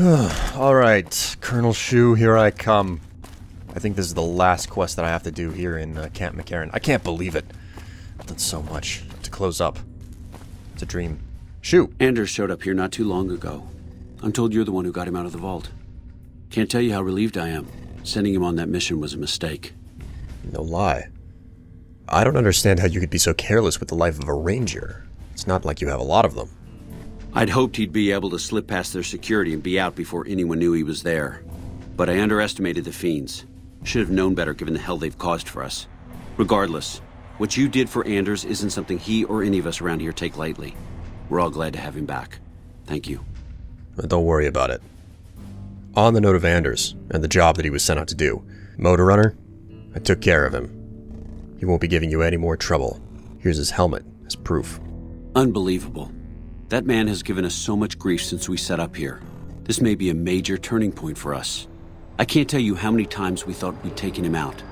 Alright, Colonel Hsu, here I come. I think this is the last quest that I have to do here in Camp McCarran. I can't believe it. I've done so much to close up. It's a dream. Hsu! Anders showed up here not too long ago. I'm told you're the one who got him out of the vault. Can't tell you how relieved I am. Sending him on that mission was a mistake. No lie. I don't understand how you could be so careless with the life of a ranger. It's not like you have a lot of them. I'd hoped he'd be able to slip past their security and be out before anyone knew he was there. But I underestimated the fiends. Should have known better given the hell they've caused for us. Regardless, what you did for Anders isn't something he or any of us around here take lightly. We're all glad to have him back. Thank you. Don't worry about it. On the note of Anders, and the job that he was sent out to do, Motor Runner, I took care of him. He won't be giving you any more trouble. Here's his helmet as proof. Unbelievable. That man has given us so much grief since we set up here. This may be a major turning point for us. I can't tell you how many times we thought we'd taken him out,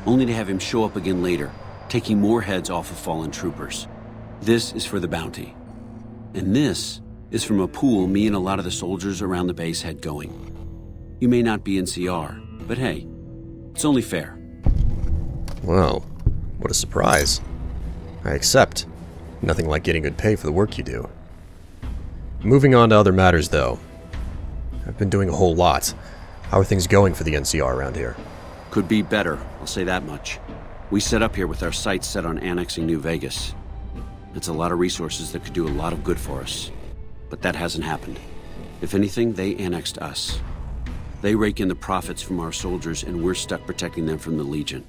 only to have him show up again later, taking more heads off of fallen troopers. This is for the bounty. And this is from a pool me and a lot of the soldiers around the base had going. You may not be in CR, but hey, it's only fair. Well, what a surprise. I accept. Nothing like getting good pay for the work you do. Moving on to other matters, though. I've been doing a whole lot. How are things going for the NCR around here? Could be better, I'll say that much. We set up here with our sights set on annexing New Vegas. It's a lot of resources that could do a lot of good for us. But that hasn't happened. If anything, they annexed us. They rake in the profits from our soldiers, and we're stuck protecting them from the Legion.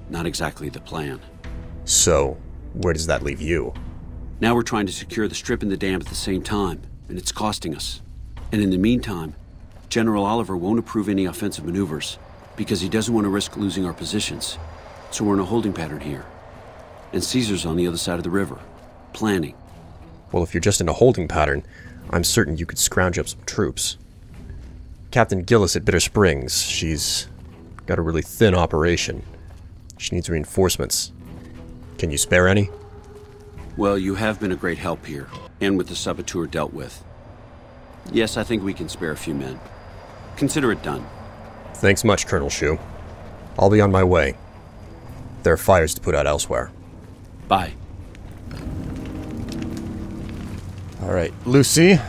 Not exactly the plan. So, where does that leave you? Now we're trying to secure the Strip and the dam at the same time, and it's costing us. And in the meantime, General Oliver won't approve any offensive maneuvers, because he doesn't want to risk losing our positions. So we're in a holding pattern here. And Caesar's on the other side of the river, planning. Well, if you're just in a holding pattern, I'm certain you could scrounge up some troops. Captain Gillis at Bitter Springs, she's got a really thin operation. She needs reinforcements. Can you spare any? Well, you have been a great help here, and with the saboteur dealt with. Yes, I think we can spare a few men. Consider it done. Thanks much, Colonel Hsu. I'll be on my way. There are fires to put out elsewhere. Bye. Alright, Lucy,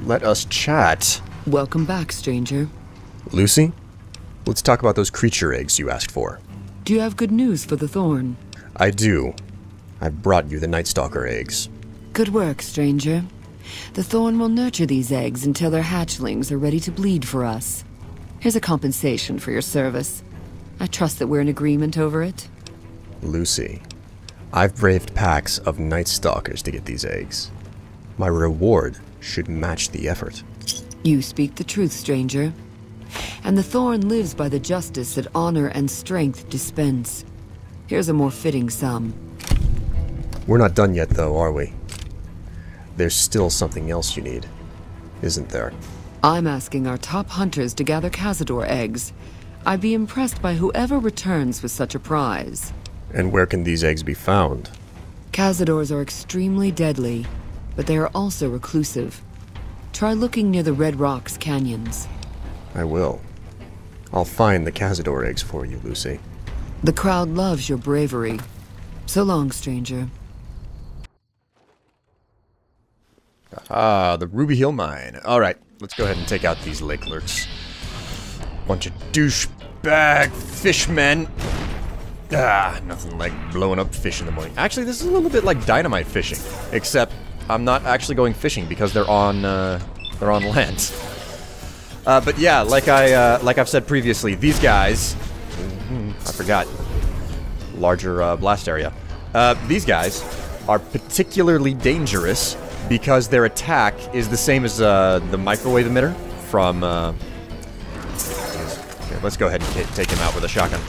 let us chat. Welcome back, stranger. Lucy, let's talk about those creature eggs you asked for. Do you have good news for the Thorn? I do. I've brought you the Night Stalker eggs. Good work, stranger. The Thorn will nurture these eggs until their hatchlings are ready to bleed for us. Here's a compensation for your service. I trust that we're in agreement over it. Lucy, I've braved packs of Night Stalkers to get these eggs. My reward should match the effort. You speak the truth, stranger. And the Thorn lives by the justice that honor and strength dispense. Here's a more fitting sum. We're not done yet, though, are we? There's still something else you need, isn't there? I'm asking our top hunters to gather Cazador eggs. I'd be impressed by whoever returns with such a prize. And where can these eggs be found? Cazadors are extremely deadly, but they are also reclusive. Try looking near the Red Rocks canyons. I will. I'll find the Cazador eggs for you, Lucy. The crowd loves your bravery. So long, stranger. Ah, the Ruby Hill Mine. Alright, let's go ahead and take out these lake lurks. Bunch of douchebag fishmen. Ah, nothing like blowing up fish in the morning. Actually, this is a little bit like dynamite fishing, except I'm not actually going fishing because they're on land. But yeah, like I've said previously, these guys, I forgot, larger blast area. These guys are particularly dangerous because their attack is the same as the microwave emitter from. Here, let's go ahead and take him out with a shotgun.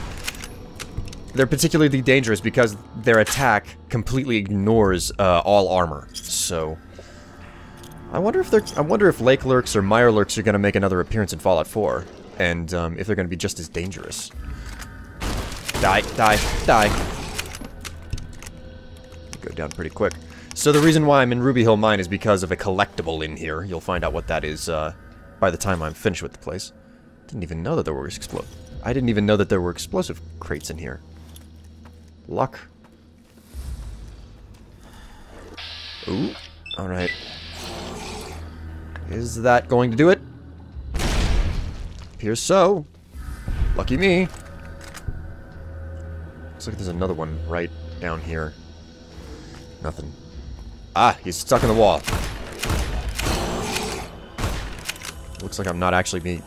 They're particularly dangerous because their attack completely ignores all armor. So, I wonder if Lake Lurks or Mire Lurks are going to make another appearance in Fallout 4, and if they're going to be just as dangerous. Die, die, die. Go down pretty quick. So the reason why I'm in Ruby Hill Mine is because of a collectible in here. You'll find out what that is by the time I'm finished with the place. Didn't even know that there were I didn't even know that there were explosive crates in here. Luck. Ooh. Alright. Is that going to do it? Appears so. Lucky me. Looks like there's another one right down here. Nothing. Ah, he's stuck in the wall. Looks like I'm not actually being...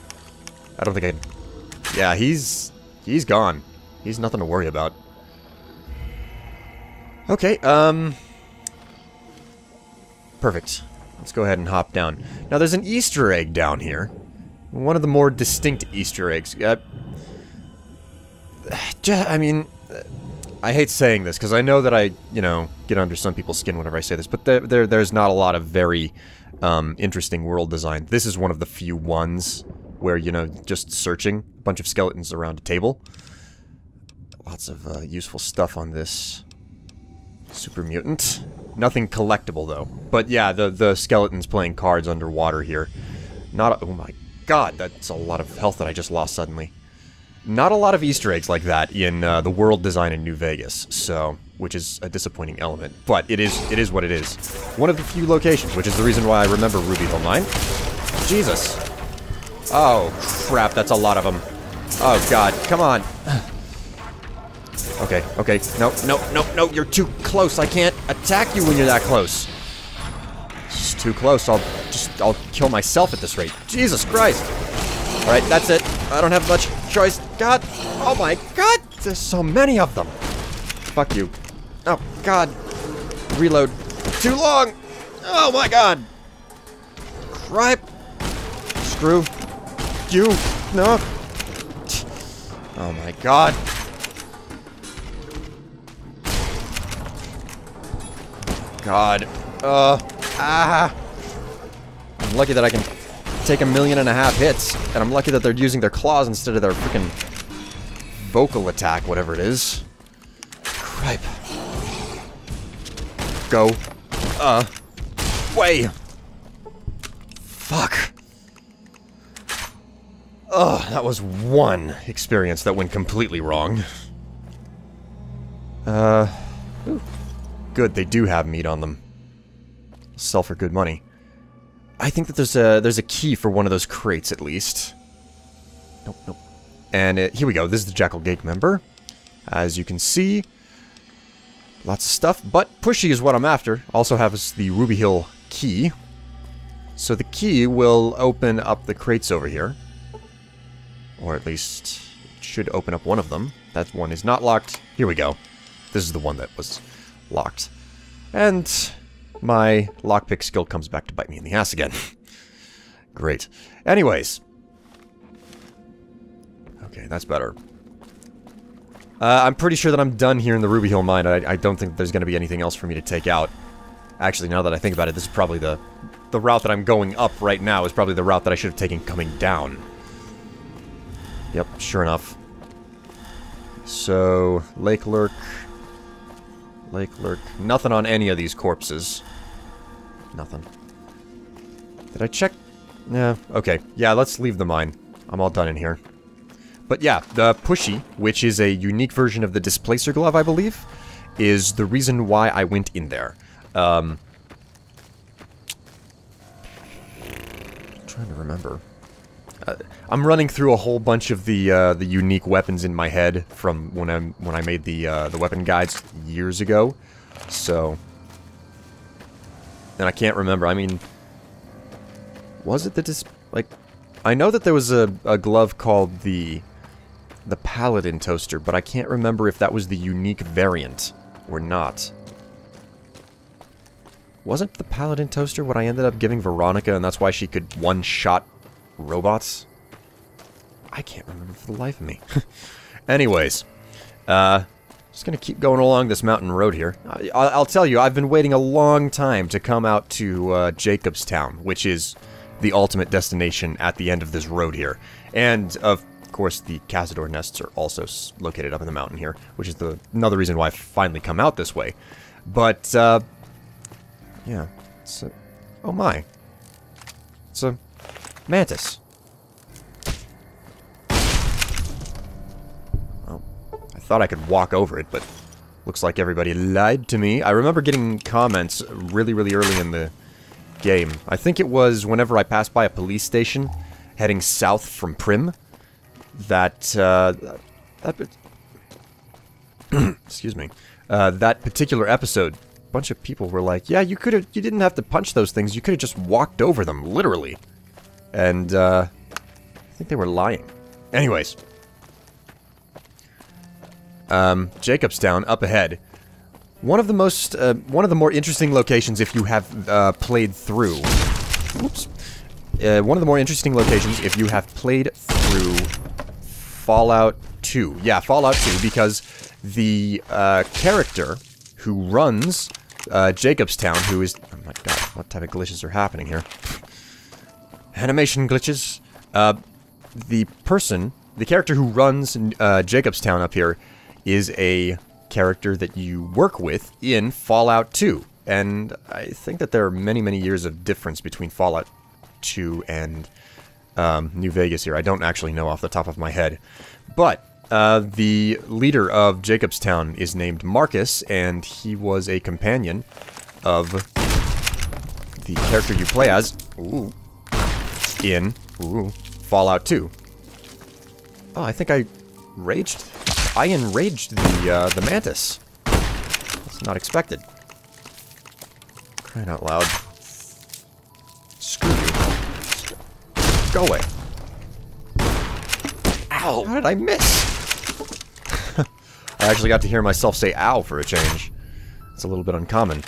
I don't think I... Yeah, he's gone. He's nothing to worry about. Okay, perfect. Let's go ahead and hop down. Now, there's an Easter egg down here. One of the more distinct Easter eggs. I mean, I hate saying this, because I know that I, you know, get under some people's skin whenever I say this, but there's not a lot of very interesting world design. This is one of the few ones where, you know, just searching a bunch of skeletons around a table. Lots of useful stuff on this super mutant. Nothing collectible, though. But yeah, the skeletons playing cards underwater here. Oh my god, that's a lot of health that I just lost suddenly. Not a lot of Easter eggs like that in the world design in New Vegas, so... which is a disappointing element. But it is what it is. One of the few locations, which is the reason why I remember Ruby Hill Mine. Jesus. Oh, crap, that's a lot of them. Oh god, come on. Okay, okay. No, you're too close. I can't attack you when you're that close. It's too close. I'll kill myself at this rate. Jesus Christ. Alright, that's it. I don't have much choice. God. Oh my god. There's so many of them. Fuck you. Oh, god. Reload. Too long. Oh my god. Cripe. Screw. You. No. Oh my god. God. I'm lucky that I can take 1.5 million hits, and I'm lucky that they're using their claws instead of their freaking vocal attack, whatever it is. Cripe. Go. Way. Fuck. That was one experience that went completely wrong. Ooh. Good, they do have meat on them. Sell for good money. I think that there's a key for one of those crates, at least. Nope. And here we go. This is the Jackal Gate member. As you can see, lots of stuff, but Pushy is what I'm after. Also has the Ruby Hill key. So the key will open up the crates over here. Or at least, it should open up one of them. That one is not locked. Here we go. This is the one that was locked. And my lockpick skill comes back to bite me in the ass again. Great. Anyways. Okay, that's better. I'm pretty sure that I'm done here in the Ruby Hill Mine. I don't think there's going to be anything else for me to take out. Actually, now that I think about it, this is probably the route that I'm going up right now is probably the route that I should have taken coming down. Yep, sure enough. So, Lake Lurk. Nothing on any of these corpses. Nothing. Did I check? Yeah, okay. Yeah, let's leave the mine. I'm all done in here. But yeah, the Pushy, which is a unique version of the Displacer Glove, I believe, is the reason why I went in there. I'm trying to remember. I'm running through a whole bunch of the unique weapons in my head from when I made the weapon guides years ago. So, and I can't remember. I mean, was it I know that there was a glove called the Paladin Toaster, but I can't remember if that was the unique variant or not. Wasn't the Paladin Toaster what I ended up giving Veronica, and that's why she could one-shot robots? I can't remember for the life of me. Anyways, just gonna keep going along this mountain road here. I'll tell you, I've been waiting a long time to come out to Jacobstown, which is the ultimate destination at the end of this road here. And, of course, the Cazador nests are also located up in the mountain here, which is another reason why I've finally come out this way. But, yeah. Oh my. It's a Mantis. Well, I thought I could walk over it, but looks like everybody lied to me. I remember getting comments really, really early in the game. I think it was whenever I passed by a police station heading south from Prim that, excuse me, that particular episode, a bunch of people were like, yeah, you didn't have to punch those things, you could have just walked over them, literally. And, I think they were lying. Anyways. Jacobstown, up ahead. One of the more interesting locations if you have, played through... Oops. One of the more interesting locations if you have played through Fallout 2. Yeah, Fallout 2, because the, character who runs, Jacobstown, who is... Oh my god, what type of glitches are happening here? Animation glitches. The character who runs, Jacobstown up here is a character that you work with in Fallout 2. And I think that there are many, many years of difference between Fallout 2 and New Vegas here. I don't actually know off the top of my head. But the leader of Jacobstown is named Marcus, and he was a companion of the character you play as in Fallout 2. Oh, I think I enraged the Mantis. That's not expected. Crying out loud. Screw you. Go away. Ow! How did I miss? I actually got to hear myself say ow for a change. It's a little bit uncommon.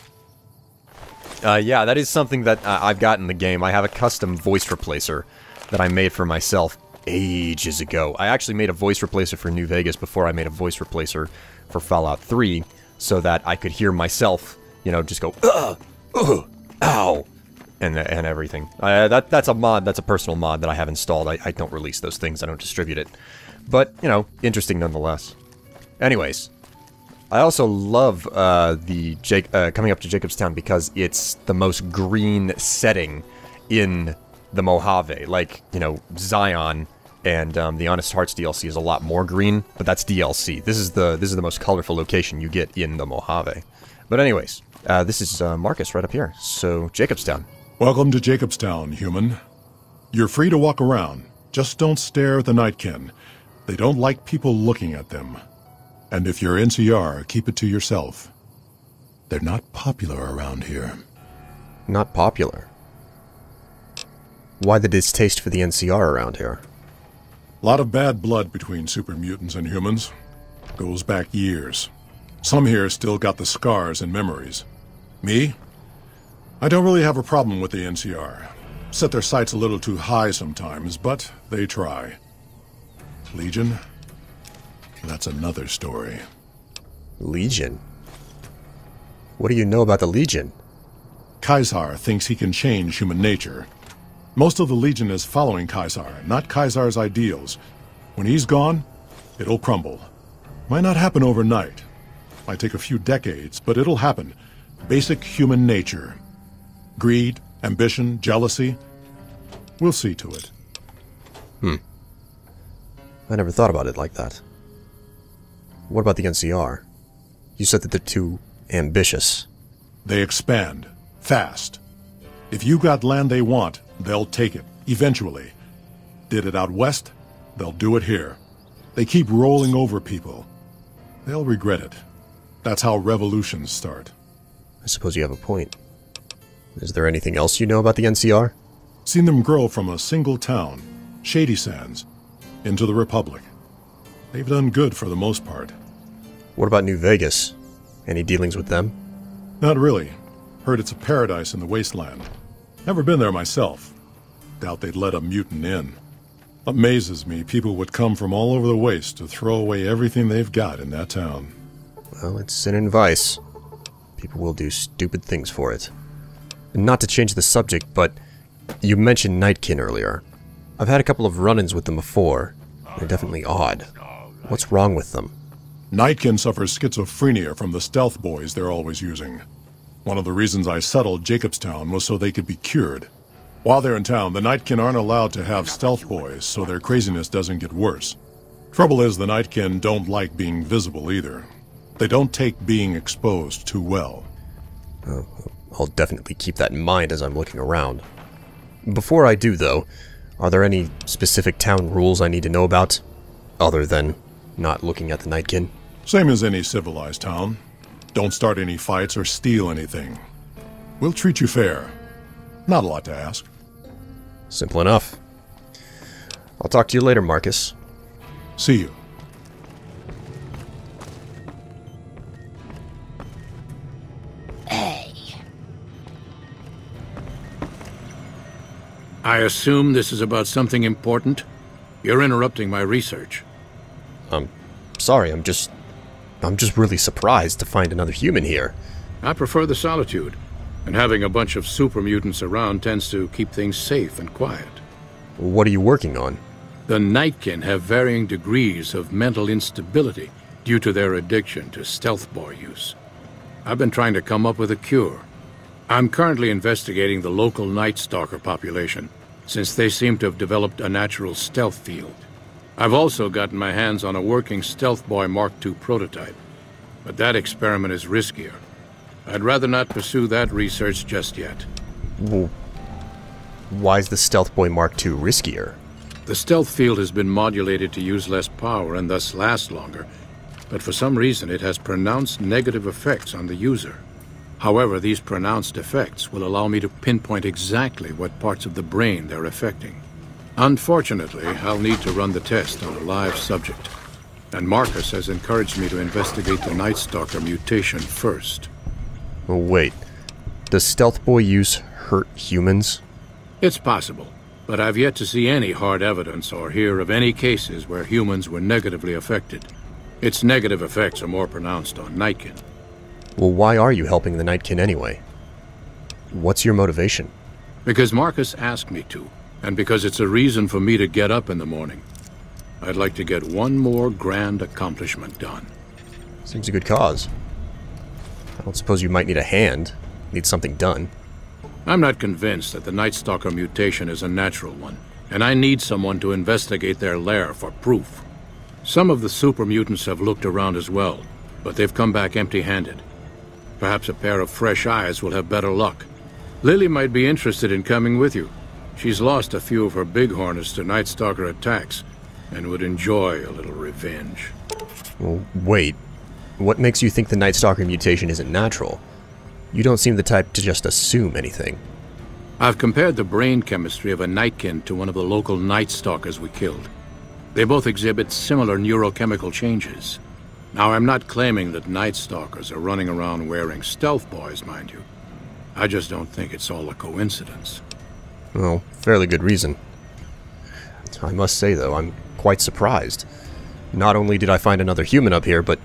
Yeah, that is something that I've got in the game. I have a custom voice replacer that I made for myself ages ago. I actually made a voice replacer for New Vegas before I made a voice replacer for Fallout 3, so that I could hear myself, you know, just go, ow, and everything. That's a mod, that's a personal mod that I have installed. I don't release those things, I don't distribute it. But, you know, interesting nonetheless. Anyways, I also love coming up to Jacobstown because it's the most green setting in the Mojave. Like, you know, Zion and the Honest Hearts DLC is a lot more green, but that's DLC. This is the most colorful location you get in the Mojave. But anyways, this is Marcus right up here. So, Jacobstown. Welcome to Jacobstown, human. You're free to walk around. Just don't stare at the Nightkin. They don't like people looking at them. And if you're NCR, keep it to yourself. They're not popular around here. Not popular? Why the distaste for the NCR around here? A lot of bad blood between super mutants and humans. Goes back years. Some here still got the scars and memories. Me? I don't really have a problem with the NCR. Set their sights a little too high sometimes, but they try. Legion? That's another story. Legion? What do you know about the Legion? Caesar thinks he can change human nature. Most of the Legion is following Caesar, not Caesar's ideals. When he's gone, it'll crumble. Might not happen overnight. Might take a few decades, but it'll happen. Basic human nature. Greed, ambition, jealousy. We'll see to it. I never thought about it like that. What about the NCR? You said that they're too ambitious. They expand. Fast. If you got land they want, they'll take it. Eventually. Did it out west? They'll do it here. They keep rolling over people. They'll regret it. That's how revolutions start. I suppose you have a point. Is there anything else you know about the NCR? Seen them grow from a single town, Shady Sands, into the Republic. They've done good for the most part. What about New Vegas? Any dealings with them? Not really. Heard it's a paradise in the wasteland. Never been there myself. Doubt they'd let a mutant in. Amazes me people would come from all over the waste to throw away everything they've got in that town. Well, it's sin and vice. People will do stupid things for it. And not to change the subject, but you mentioned Nightkin earlier. I've had a couple of run-ins with them before. They're definitely odd. What's wrong with them? Nightkin suffers schizophrenia from the stealth boys they're always using. One of the reasons I settled Jacobstown was so they could be cured. While they're in town, the Nightkin aren't allowed to have stealth boys, so their craziness doesn't get worse. Trouble is, the Nightkin don't like being visible either. They don't take being exposed too well. Oh, I'll definitely keep that in mind as I'm looking around. Before I do, though, are there any specific town rules I need to know about, other than not looking at the Nightkin? Same as any civilized town. Don't start any fights or steal anything. We'll treat you fair. Not a lot to ask. Simple enough. I'll talk to you later, Marcus. See you. I assume this is about something important? You're interrupting my research. Sorry, I'm just really surprised to find another human here. I prefer the solitude, and having a bunch of super mutants around tends to keep things safe and quiet. What are you working on? The Nightkin have varying degrees of mental instability due to their addiction to stealth boy use. I've been trying to come up with a cure. I'm currently investigating the local Night Stalker population, since they seem to have developed a natural stealth field. I've also gotten my hands on a working Stealth Boy Mark II prototype, but that experiment is riskier. I'd rather not pursue that research just yet. Well, why is the Stealth Boy Mark II riskier? The stealth field has been modulated to use less power and thus last longer, but for some reason it has pronounced negative effects on the user. However, these pronounced effects will allow me to pinpoint exactly what parts of the brain they're affecting. Unfortunately, I'll need to run the test on a live subject, and Marcus has encouraged me to investigate the Night Stalker mutation first. Oh, wait. Does Stealth Boy use hurt humans? It's possible, but I've yet to see any hard evidence or hear of any cases where humans were negatively affected. Its negative effects are more pronounced on Nightkin. Well, why are you helping the Nightkin anyway? What's your motivation? Because Marcus asked me to, and because it's a reason for me to get up in the morning. I'd like to get one more grand accomplishment done. Seems a good cause. I don't suppose you might need a hand. Need something done. I'm not convinced that the Night Stalker mutation is a natural one, and I need someone to investigate their lair for proof. Some of the super mutants have looked around as well, but they've come back empty-handed. Perhaps a pair of fresh eyes will have better luck. Lily might be interested in coming with you. She's lost a few of her bighorners to Night Stalker attacks, and would enjoy a little revenge. Well, wait. What makes you think the Night Stalker mutation isn't natural? You don't seem the type to just assume anything. I've compared the brain chemistry of a Nightkin to one of the local Night Stalkers we killed. They both exhibit similar neurochemical changes. Now, I'm not claiming that Night Stalkers are running around wearing stealth boys, mind you. I just don't think it's all a coincidence. Well, fairly good reason. I must say, though, I'm quite surprised. Not only did I find another human up here, but...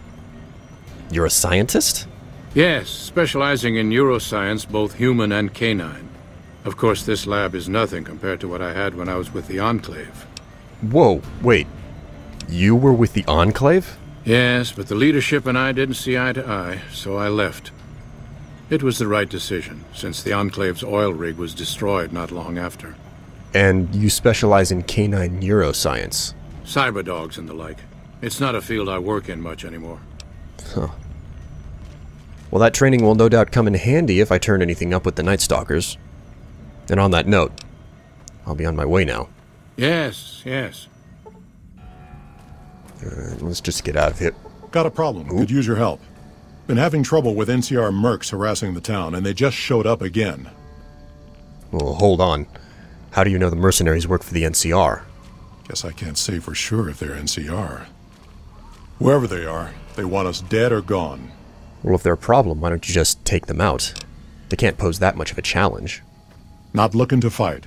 You're a scientist? Yes, specializing in neuroscience, both human and canine. Of course, this lab is nothing compared to what I had when I was with the Enclave. Whoa, wait. You were with the Enclave? Yes, but the leadership and I didn't see eye to eye, so I left. It was the right decision, since the Enclave's oil rig was destroyed not long after. And you specialize in canine neuroscience? Cyberdogs and the like. It's not a field I work in much anymore. Huh. Well, that training will no doubt come in handy if I turn anything up with the Night Stalkers. And on that note, I'll be on my way now. Yes, yes. Let's just get out of here. Got a problem. Ooh. Could use your help. Been having trouble with NCR mercs harassing the town, and they just showed up again. Well, hold on. How do you know the mercenaries work for the NCR? Guess I can't say for sure if they're NCR. Whoever they are, they want us dead or gone. Well, if they're a problem, why don't you just take them out? They can't pose that much of a challenge. Not looking to fight.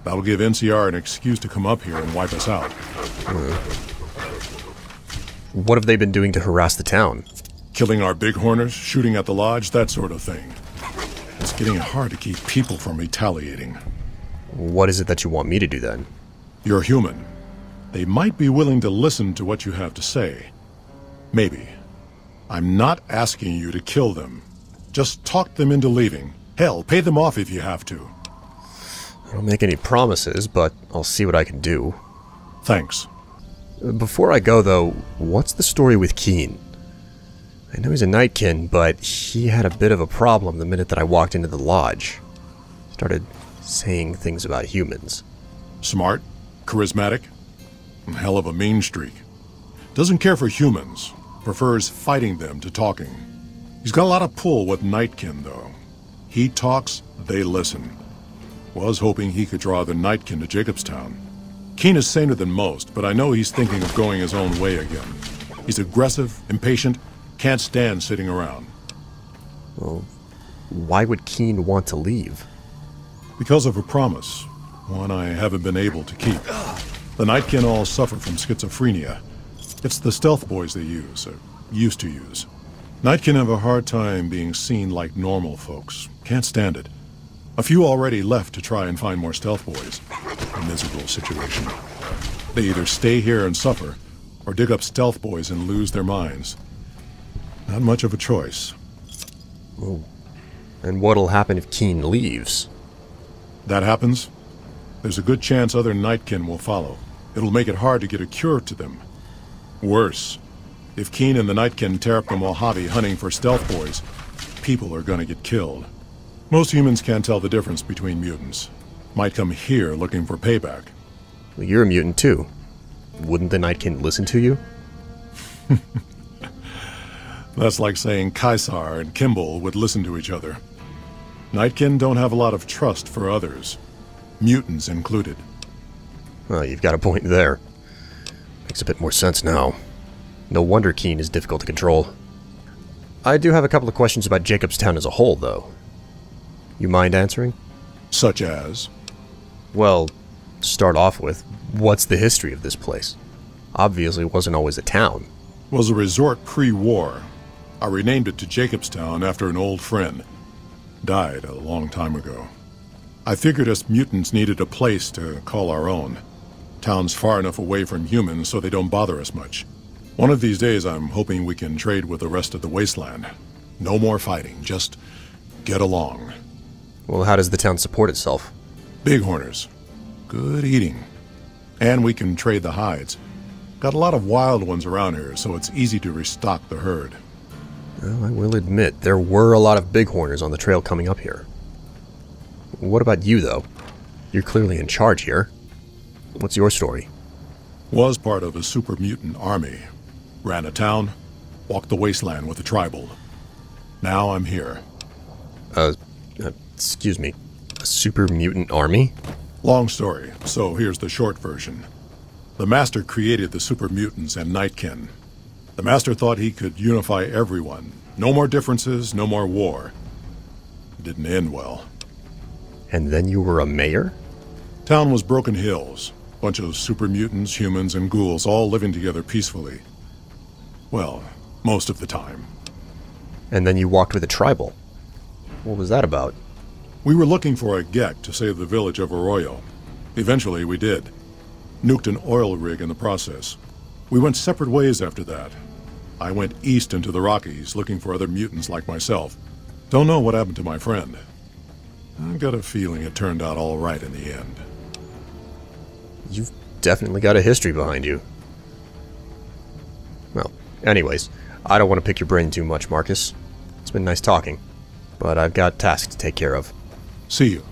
That'll give NCR an excuse to come up here and wipe us out. What have they been doing to harass the town? Killing our bighorners, shooting at the lodge, that sort of thing. It's getting hard to keep people from retaliating. What is it that you want me to do then? You're human. They might be willing to listen to what you have to say. Maybe. I'm not asking you to kill them. Just talk them into leaving. Hell, pay them off if you have to. I don't make any promises, but I'll see what I can do. Thanks. Before I go, though, what's the story with Keen? I know he's a Nightkin, but he had a bit of a problem the minute that I walked into the lodge. Started saying things about humans. Smart, charismatic, and hell of a mean streak. Doesn't care for humans, prefers fighting them to talking. He's got a lot of pull with Nightkin, though. He talks, they listen. Was hoping he could draw the Nightkin to Jacobstown. Keen is saner than most, but I know he's thinking of going his own way again. He's aggressive, impatient, can't stand sitting around. Well, why would Keen want to leave? Because of a promise, one I haven't been able to keep. The Nightkin all suffer from schizophrenia. It's the stealth boys they use, or used to use. Nightkin have a hard time being seen like normal folks. Can't stand it. A few already left to try and find more stealth boys. A miserable situation. They either stay here and suffer, or dig up stealth boys and lose their minds. Not much of a choice. Oh. And what'll happen if Keen leaves? That happens, there's a good chance other Nightkin will follow. It'll make it hard to get a cure to them. Worse, if Keen and the Nightkin tear up the Mojave hunting for stealth boys, people are gonna get killed. Most humans can't tell the difference between mutants. Might come here looking for payback. Well, you're a mutant too. Wouldn't the Nightkin listen to you? That's like saying Caesar and Kimball would listen to each other. Nightkin don't have a lot of trust for others. Mutants included. Well, you've got a point there. Makes a bit more sense now. No wonder Keen is difficult to control. I do have a couple of questions about Jacobstown as a whole, though. You mind answering? Such as? Well, to start off with, what's the history of this place? Obviously, it wasn't always a town. Was a resort pre-war. I renamed it to Jacobstown after an old friend. Died a long time ago. I figured us mutants needed a place to call our own. Town's far enough away from humans so they don't bother us much. One of these days I'm hoping we can trade with the rest of the wasteland. No more fighting, just get along. Well, how does the town support itself? Bighorners. Good eating. And we can trade the hides. Got a lot of wild ones around here, so it's easy to restock the herd. Well, I will admit, there were a lot of bighorners on the trail coming up here. What about you, though? You're clearly in charge here. What's your story? Was part of a super mutant army. Ran a town, walked the wasteland with a tribal. Now I'm here. Excuse me. A super mutant army? Long story, so here's the short version. The Master created the super mutants and Nightkin. The Master thought he could unify everyone. No more differences, no more war. Didn't end well. And then you were a mayor? Town was Broken Hills. Bunch of super mutants, humans, and ghouls all living together peacefully. Well, most of the time. And then you walked with a tribal. What was that about? We were looking for a Gek to save the village of Arroyo. Eventually, we did. Nuked an oil rig in the process. We went separate ways after that. I went east into the Rockies, looking for other mutants like myself. Don't know what happened to my friend. I've got a feeling it turned out all right in the end. You've definitely got a history behind you. Well, anyways, I don't want to pick your brain too much, Marcus. It's been nice talking, but I've got tasks to take care of. See you.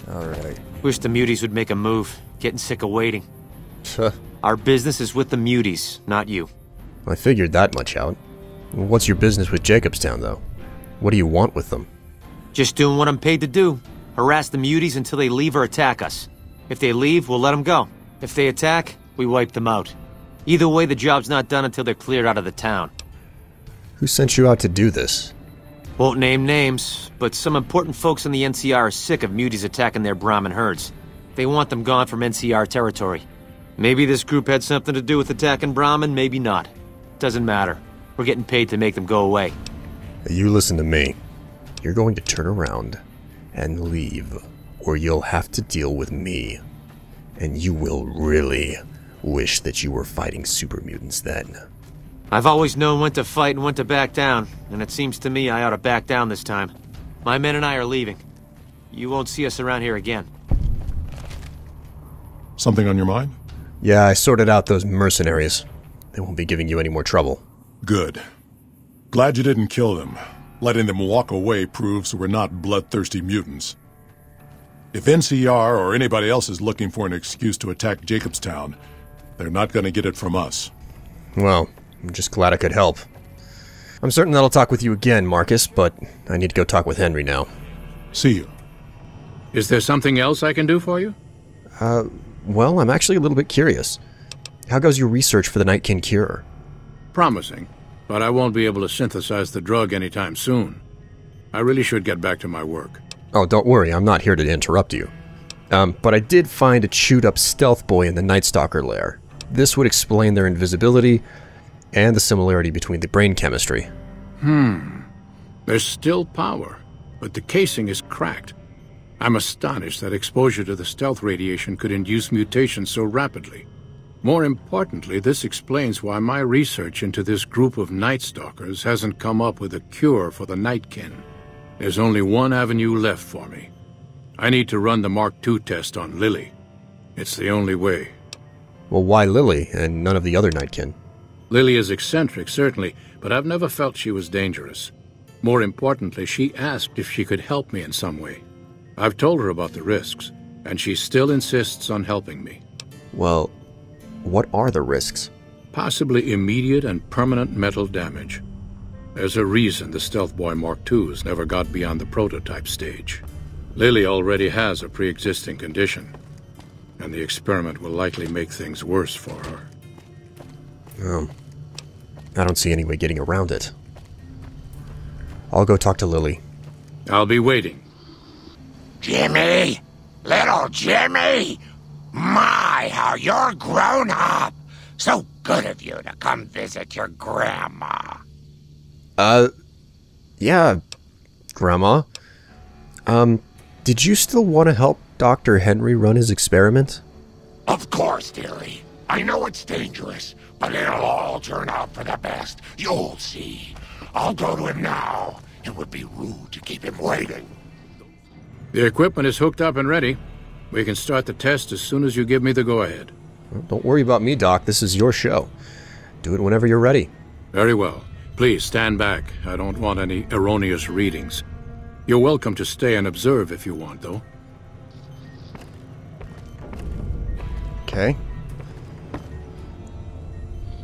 Alright. Wish the muties would make a move. Getting sick of waiting. Our business is with the muties, not you. I figured that much out. What's your business with Jacobstown, though? What do you want with them? Just doing what I'm paid to do. Harass the muties until they leave or attack us. If they leave, we'll let them go. If they attack, we wipe them out. Either way, the job's not done until they're cleared out of the town. Who sent you out to do this? Won't name names, but some important folks in the NCR are sick of muties attacking their Brahmin herds. They want them gone from NCR territory. Maybe this group had something to do with attacking Brahmin, maybe not. Doesn't matter. We're getting paid to make them go away. You listen to me. You're going to turn around and leave, or you'll have to deal with me. And you will really wish that you were fighting super mutants then. I've always known when to fight and when to back down, and it seems to me I ought to back down this time. My men and I are leaving. You won't see us around here again. Something on your mind? Yeah, I sorted out those mercenaries. They won't be giving you any more trouble. Good. Glad you didn't kill them. Letting them walk away proves we're not bloodthirsty mutants. If NCR or anybody else is looking for an excuse to attack Jacobstown, they're not going to get it from us. Well, I'm just glad I could help. I'm certain that I'll talk with you again, Marcus, but I need to go talk with Henry now. See you. Is there something else I can do for you? Well, I'm actually a little bit curious. How goes your research for the Nightkin cure? Promising, but I won't be able to synthesize the drug anytime soon. I really should get back to my work. Oh, don't worry, I'm not here to interrupt you. But I did find a chewed-up stealth boy in the Night Stalker lair. This would explain their invisibility and the similarity between the brain chemistry. There's still power, but the casing is cracked. I'm astonished that exposure to the stealth radiation could induce mutations so rapidly. More importantly, this explains why my research into this group of Night Stalkers hasn't come up with a cure for the Nightkin. There's only one avenue left for me. I need to run the Mark II test on Lily. It's the only way. Well, why Lily and none of the other Nightkin? Lily is eccentric, certainly, but I've never felt she was dangerous. More importantly, she asked if she could help me in some way. I've told her about the risks, and she still insists on helping me. Well, what are the risks? Possibly immediate and permanent mental damage. There's a reason the Stealth Boy Mark IIs never got beyond the prototype stage. Lily already has a pre-existing condition, and the experiment will likely make things worse for her. I don't see any way getting around it. I'll go talk to Lily. I'll be waiting. Jimmy! Little Jimmy! My, how you're grown up! So good of you to come visit your grandma. Yeah, Grandma. Did you still want to help Dr. Henry run his experiment? Of course, dearie. I know it's dangerous, but it'll all turn out for the best. You'll see. I'll go to him now. It would be rude to keep him waiting. The equipment is hooked up and ready. We can start the test as soon as you give me the go-ahead. Well, don't worry about me, Doc. This is your show. Do it whenever you're ready. Very well. Please stand back. I don't want any erroneous readings. You're welcome to stay and observe if you want, though. Okay.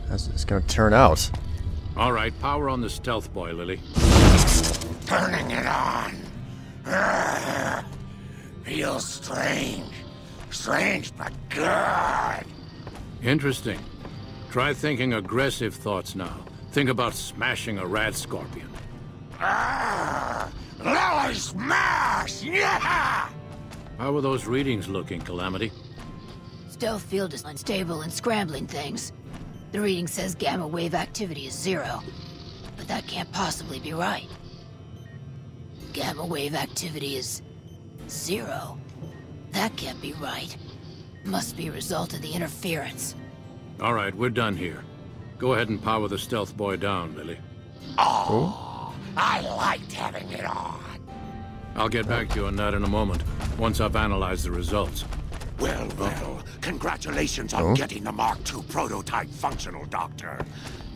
How's this gonna turn out? All right, power on the Stealth Boy, Lily. Turning it on. Feels strange. Strange, but good. Interesting. Try thinking aggressive thoughts now. Think about smashing a rat scorpion. Lily smash! Yeah! How are those readings looking, Calamity? Stealth field is unstable and scrambling things. The reading says gamma wave activity is 0. But that can't possibly be right. Gamma wave activity is 0. That can't be right. Must be a result of the interference. All right, we're done here. Go ahead and power the Stealth Boy down, Lily. Oh, I liked having it on. I'll get back to you on that in a moment, once I've analyzed the results. Well, congratulations on getting the Mark II prototype functional, Doctor.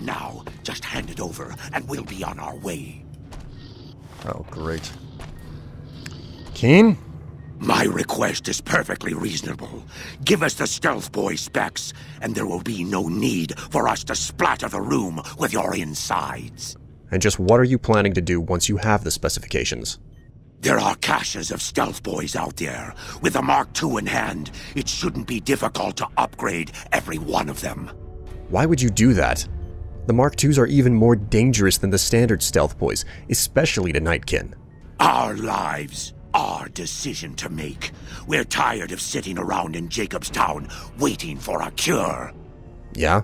Now, just hand it over, and we'll be on our way. Oh, great. Keen? My request is perfectly reasonable. Give us the Stealth Boy specs, and there will be no need for us to splatter the room with your insides. And just what are you planning to do once you have the specifications? There are caches of Stealth Boys out there. With the Mark II in hand, it shouldn't be difficult to upgrade every one of them. Why would you do that? The Mark IIs are even more dangerous than the standard Stealth Boys, especially to Nightkin. Our lives, our decision to make. We're tired of sitting around in Jacobstown waiting for a cure. Yeah?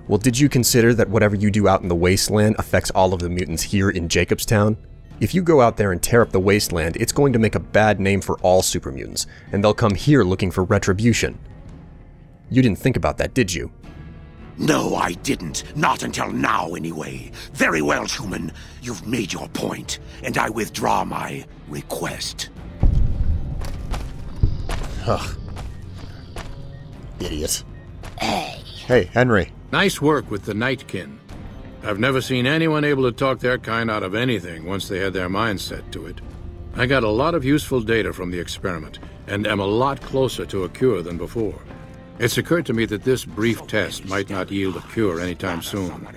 Well, did you consider that whatever you do out in the wasteland affects all of the mutants here in Jacobstown? If you go out there and tear up the wasteland, it's going to make a bad name for all super mutants, and they'll come here looking for retribution. You didn't think about that, did you? No, I didn't. Not until now, anyway. Very well, human. You've made your point, and I withdraw my request. Ugh. Idiot. Hey. Hey, Henry. Nice work with the Nightkin. I've never seen anyone able to talk their kind out of anything once they had their mind set to it. I got a lot of useful data from the experiment, and am a lot closer to a cure than before. It's occurred to me that this brief test might not yield a cure anytime soon.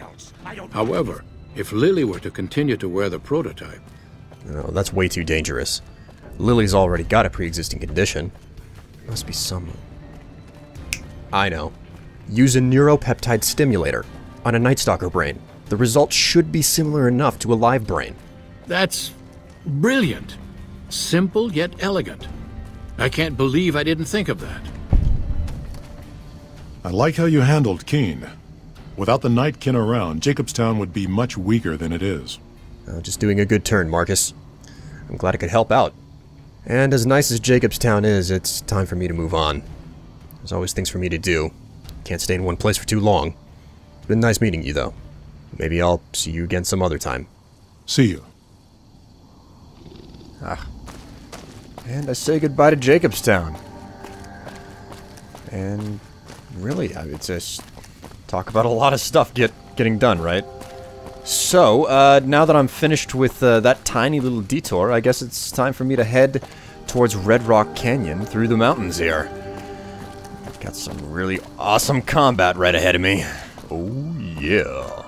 However, if Lily were to continue to wear the prototype... No, that's way too dangerous. Lily's already got a pre-existing condition. There must be some... I know. Use a neuropeptide stimulator on a Night Stalker brain. The results should be similar enough to a live brain. That's brilliant. Simple yet elegant. I can't believe I didn't think of that. I like how you handled Keen. Without the Nightkin around, Jacobstown would be much weaker than it is. Just doing a good turn, Marcus. I'm glad I could help out. And as nice as Jacobstown is, it's time for me to move on. There's always things for me to do. Can't stay in one place for too long. It's been nice meeting you, though. Maybe I'll see you again some other time. See you. And I say goodbye to Jacobstown. And really, it's just talk about a lot of stuff getting done, right? So, now that I'm finished with that tiny little detour, I guess it's time for me to head towards Red Rock Canyon through the mountains here. Got some really awesome combat right ahead of me. Oh, yeah.